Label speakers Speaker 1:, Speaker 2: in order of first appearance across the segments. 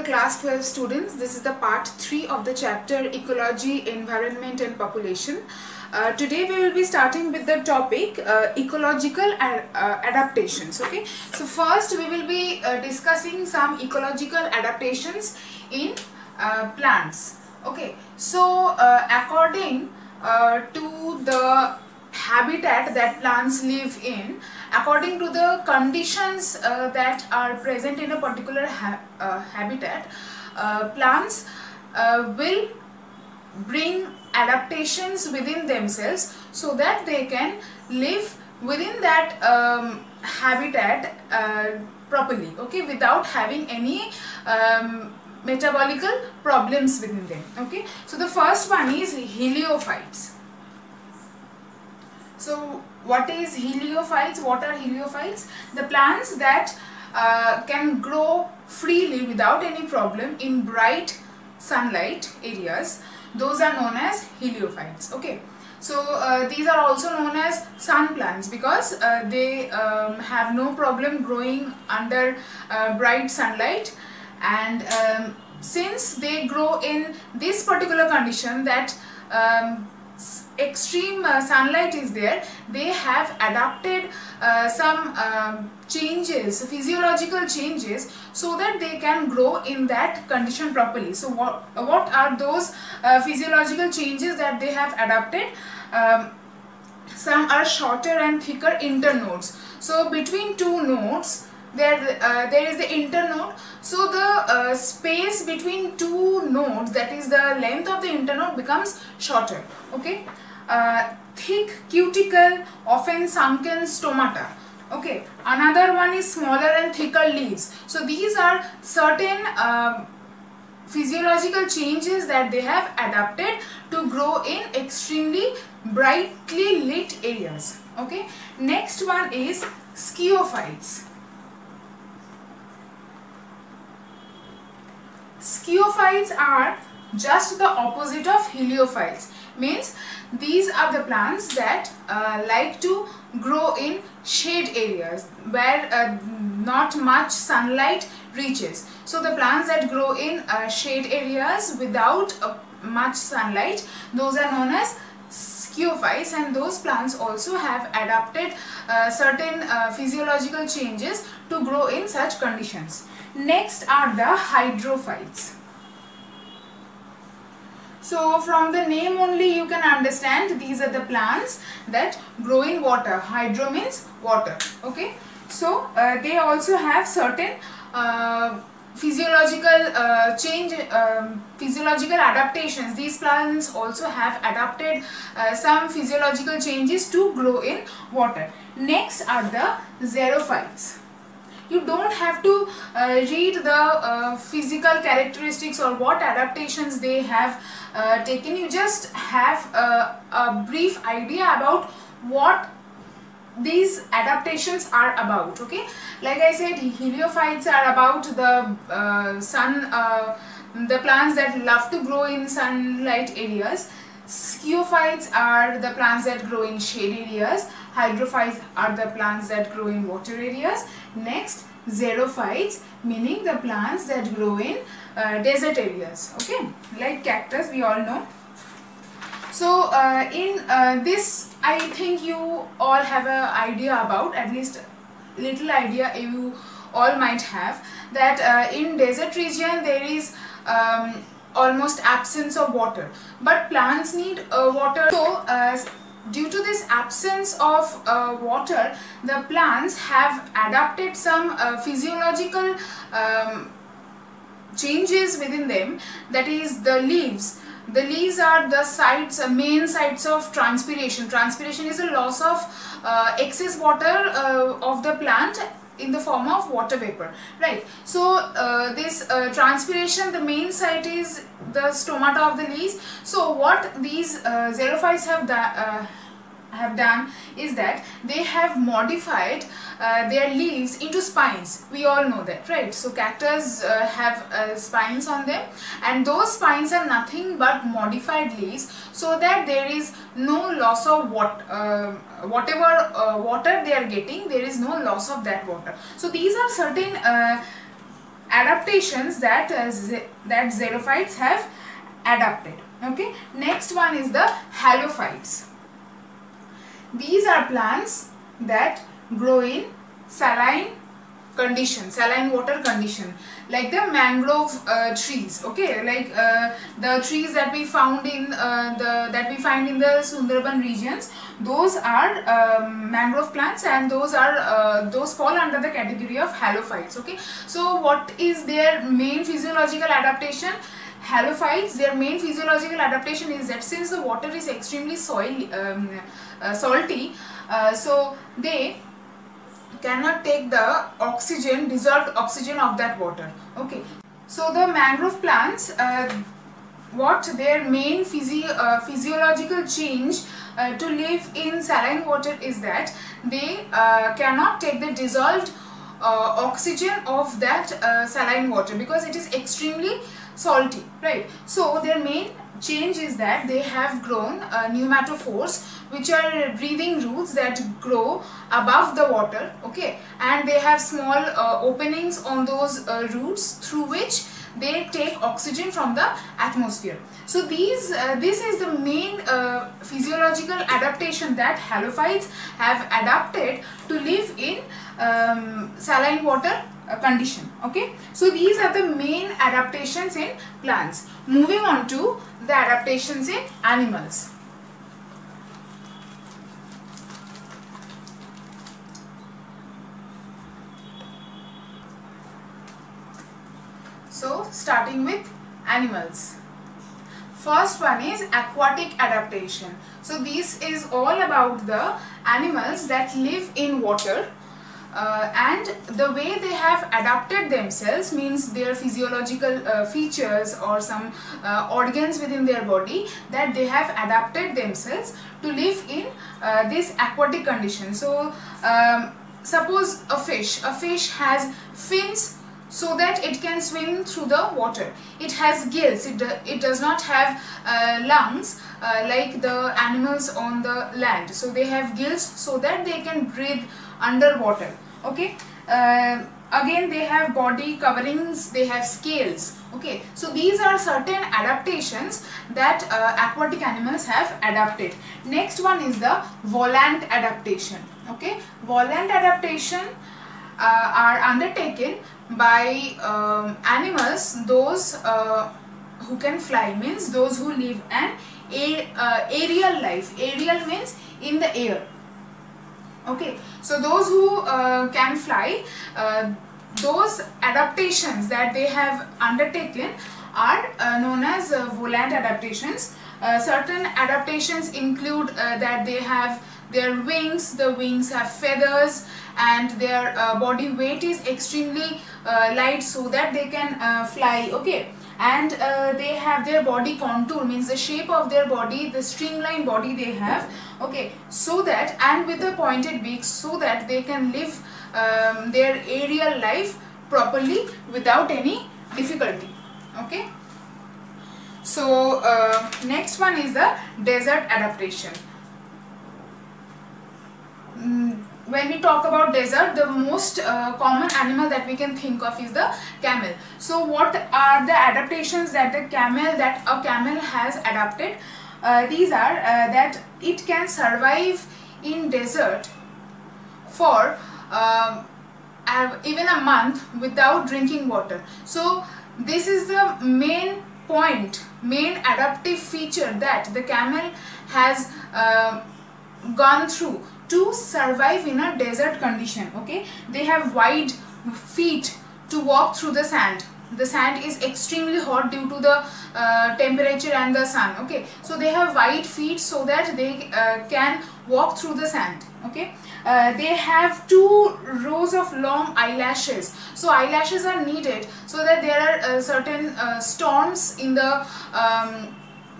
Speaker 1: class 12 students. This is the part 3 of the chapter Ecology, Environment and Population. Today we will be starting with the topic ecological adaptations. Okay, so first we will be discussing some ecological adaptations in plants. Okay, so according to the habitat that plants live in, according to the conditions that are present in a particular habitat, plants will bring adaptations within themselves so that they can live within that habitat properly, okay, without having any metabolical problems within them. Okay, so the first one is heliophytes. So what is heliophytes? What are heliophytes? The plants that can grow freely without any problem in bright sunlight areas, those are known as heliophytes. Okay, so these are also known as sun plants because they have no problem growing under bright sunlight, and since they grow in this particular condition that extreme sunlight is there, they have adapted some changes, physiological changes, so that they can grow in that condition properly. So what are those physiological changes that they have adapted? Some are shorter and thicker internodes. So between two nodes there is the internode. So the space between two nodes, that is the length of the internode, becomes shorter. Okay, thick cuticle, often sunken stomata. Okay, another one is smaller and thicker leaves. So these are certain physiological changes that they have adapted to grow in extremely brightly lit areas. Okay, next one is sciophytes. Sciophytes are just the opposite of heliophytes. Means these are the plants that like to grow in shade areas where not much sunlight reaches. So the plants that grow in shade areas without much sunlight, those are known as sciophytes, and those plants also have adapted certain physiological changes to grow in such conditions. Next are the hydrophytes. So from the name only you can understand these are the plants that grow in water. Hydro means water. Okay, so they also have certain physiological physiological adaptations. These plants also have adapted some physiological changes to grow in water. Next are the xerophytes. You don't have to read the physical characteristics or what adaptations they have taken. You just have a brief idea about what these adaptations are about. Okay, like I said, heliophytes are about the the plants that love to grow in sunlight areas. Sciophytes are the plants that grow in shade areas. Hydrophytes are the plants that grow in water areas. Next, xerophytes, meaning the plants that grow in desert areas. Okay, like cactus, we all know. So in this, I think you all have an idea about, at least little idea you all might have, that in desert region there is almost absence of water, but plants need water. So due to this absence of water, the plants have adapted some physiological changes within them, that is the leaves. The leaves are the sites, main sites of transpiration. Transpiration is a loss of excess water of the plant in the form of water vapor, right? So this transpiration, the main site is the stomata of the leaves. So what these xerophytes have done is that they have modified their leaves into spines. We all know that, right? So cactus have spines on them, and those spines are nothing but modified leaves, so that there is no loss of whatever water they are getting, there is no loss of that water. So these are certain adaptations that that xerophytes have adapted. Okay, next one is the halophytes. These are plants that grow in saline condition, saline water condition, like the mangrove trees. Okay, like the trees that we found in find in the Sundarban regions. Those are mangrove plants, and those fall under the category of halophytes. Okay, so what is their main physiological adaptation? Halophytes, their main physiological adaptation is that since the water is extremely salty, so they cannot take the oxygen, dissolved oxygen of that water. Okay, so the mangrove plants, what their main physiological change to live in saline water is that they cannot take the dissolved oxygen of that saline water, because it is extremely salty, right? So their main change is that they have grown pneumatophores, which are breathing roots that grow above the water. Okay, and they have small openings on those roots through which they take oxygen from the atmosphere. So this is the main physiological adaptation that halophytes have adapted to live in saline water condition. Okay, so these are the main adaptations in plants. Moving on to the adaptations in animals. So starting with animals. First one is aquatic adaptation. So this is all about the animals that live in water. And the way they have adapted themselves means their physiological features or some organs within their body, that they have adapted themselves to live in this aquatic condition. So suppose a fish has fins so that it can swim through the water. It has gills, it does not have lungs like the animals on the land. So they have gills so that they can breathe underwater. Okay, again they have body coverings, they have scales. Okay, so these are certain adaptations that aquatic animals have adapted. Next one is the volant adaptation. Okay, volant adaptation are undertaken by animals, those who can fly, means those who live an aerial life. Aerial means in the air. Okay, so those who can fly, those adaptations that they have undertaken are known as volant adaptations. Certain adaptations include that they have their wings, the wings have feathers, and their body weight is extremely light so that they can fly. Okay, and they have their body contour, means the shape of their body, the streamlined body they have. Okay, so that, and with the pointed beaks, so that they can live their aerial life properly without any difficulty. Okay, so next one is the desert adaptation. When we talk about desert, the most common animal that we can think of is the camel. So what are the adaptations that a camel has adapted? These are that it can survive in desert for even a month without drinking water. So this is the main adaptive feature that the camel has gone through to survive in a desert condition. Okay, they have wide feet to walk through the sand. The sand is extremely hot due to the temperature and the sun. Okay, so they have wide feet so that they can walk through the sand. Okay, they have 2 rows of long eyelashes. So eyelashes are needed so that there are certain storms in the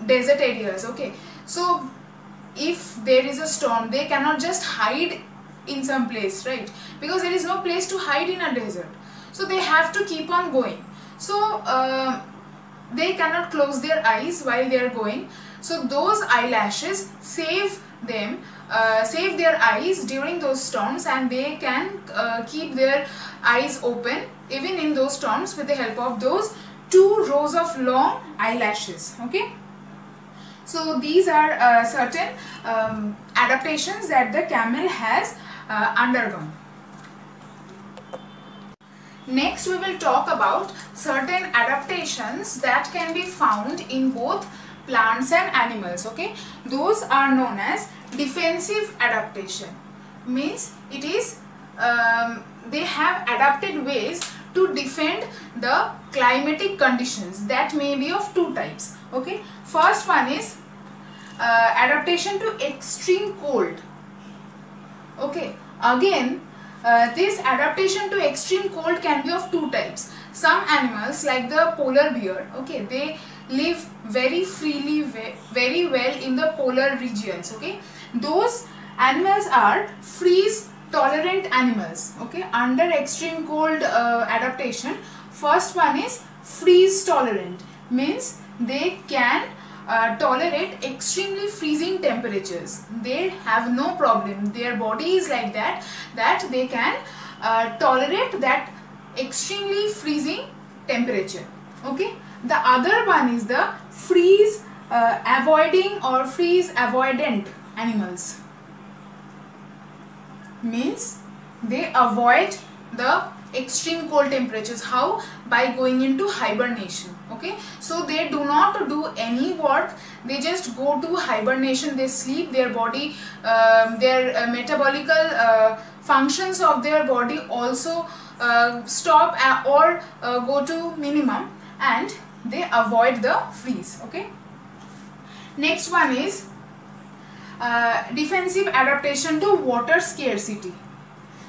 Speaker 1: desert areas. Okay, so if there is a storm, they cannot just hide in some place, right? Because there is no place to hide in a desert. So they have to keep on going. So they cannot close their eyes while they are going. So those eyelashes save their eyes during those storms, and they can keep their eyes open even in those terms with the help of those 2 rows of long eyelashes. Okay, so these are certain adaptations that the camel has undergone. Next we will talk about certain adaptations that can be found in both plants and animals. Okay, those are known as defensive adaptation. Means it is they have adapted ways to defend the climatic conditions that may be of 2 types. Okay, first one is adaptation to extreme cold. Okay, again this adaptation to extreme cold can be of 2 types. Some animals like the polar bear, okay, they live very freely, very well in the polar regions. Okay, those animals are freeze tolerant animals. Okay, under extreme cold adaptation, first one is freeze tolerant, means they can tolerate extremely freezing temperatures. They have no problem, their body is like that they can tolerate that extremely freezing temperature. Okay, the other one is the freeze avoiding or freeze avoidant animals, means they avoid the extreme cold temperatures. How? By going into hibernation. Okay, so they do not do any work, they just go to hibernation, they sleep, their body their metabolical functions of their body also stop or go to minimum, and they avoid the freeze. Okay, next one is defensive adaptation to water scarcity.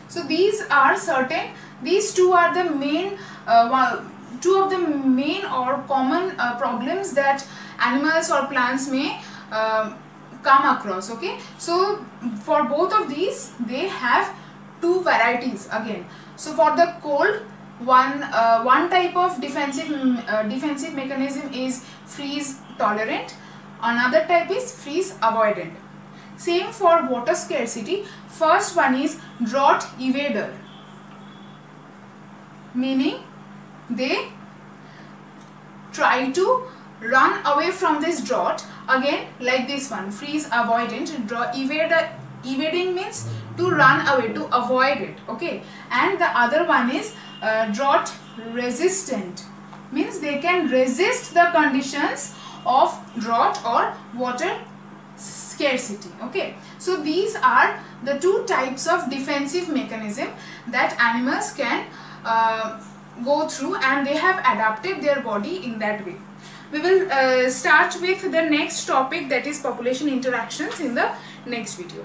Speaker 1: So these are certain, these 2 are the main 2 of the main or common problems that animals or plants may come across. Okay, so for both of these they have 2 varieties again. So for the cold, one type of defensive mechanism is freeze tolerant, another type is freeze avoidant. Same for water scarcity, first one is drought evader, meaning they try to run away from this drought. Again, like this one, freeze avoidant, evading means to run away, to avoid it. Okay, and the other one is drought resistant, means they can resist the conditions of drought or water scarcity. Okay, so these are the 2 types of defensive mechanism that animals can go through, and they have adapted their body in that way. We will start with the next topic, that is population interactions, in the next video.